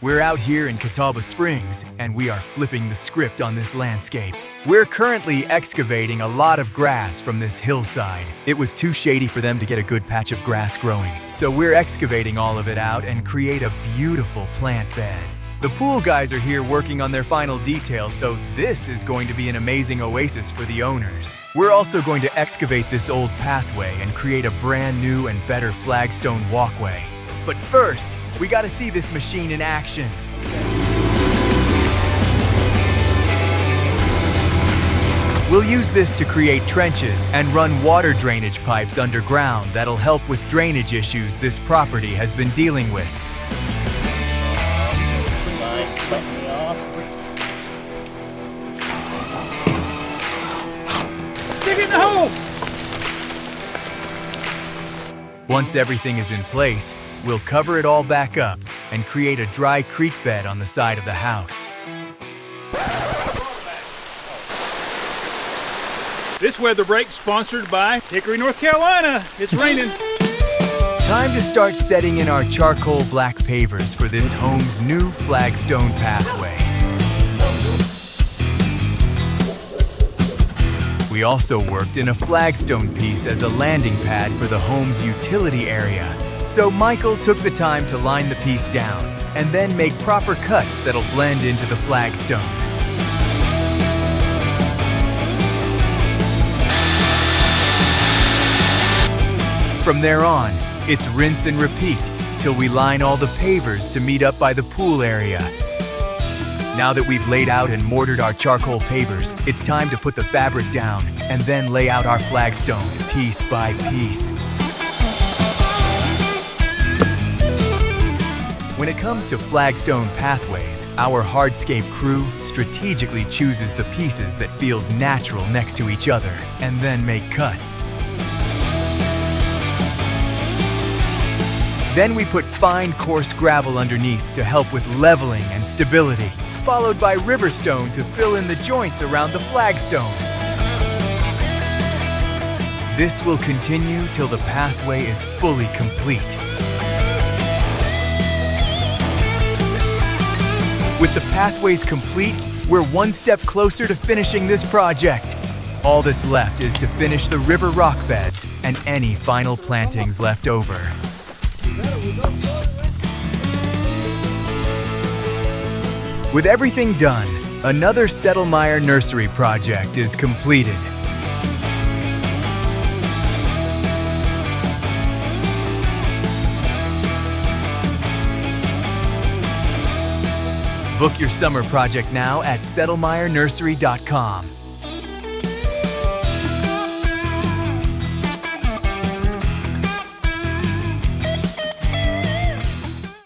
We're out here in Catawba Springs, and we are flipping the script on this landscape. We're currently excavating a lot of grass from this hillside. It was too shady for them to get a good patch of grass growing, so we're excavating all of it out and create a beautiful plant bed. The pool guys are here working on their final details, so this is going to be an amazing oasis for the owners. We're also going to excavate this old pathway and create a brand new and better flagstone walkway. But first, we gotta see this machine in action. We'll use this to create trenches and run water drainage pipes underground that'll help with drainage issues this property has been dealing with. Dig in the hole! Once everything is in place, we'll cover it all back up and create a dry creek bed on the side of the house. This weather break sponsored by Hickory, North Carolina. It's raining. Time to start setting in our charcoal black pavers for this home's new flagstone pathway. We also worked in a flagstone piece as a landing pad for the home's utility area. So Michael took the time to line the piece down and then make proper cuts that'll blend into the flagstone. From there on, it's rinse and repeat till we line all the pavers to meet up by the pool area. Now that we've laid out and mortared our charcoal pavers, it's time to put the fabric down and then lay out our flagstone piece by piece. When it comes to flagstone pathways, our hardscape crew strategically chooses the pieces that feels natural next to each other and then make cuts. Then we put fine coarse gravel underneath to help with leveling and stability, followed by riverstone to fill in the joints around the flagstone. This will continue till the pathway is fully complete. With the pathways complete, we're one step closer to finishing this project. All that's left is to finish the river rock beds and any final plantings left over. With everything done, another Settlemyre Nursery project is completed. Book your summer project now at settlemyrenursery.com.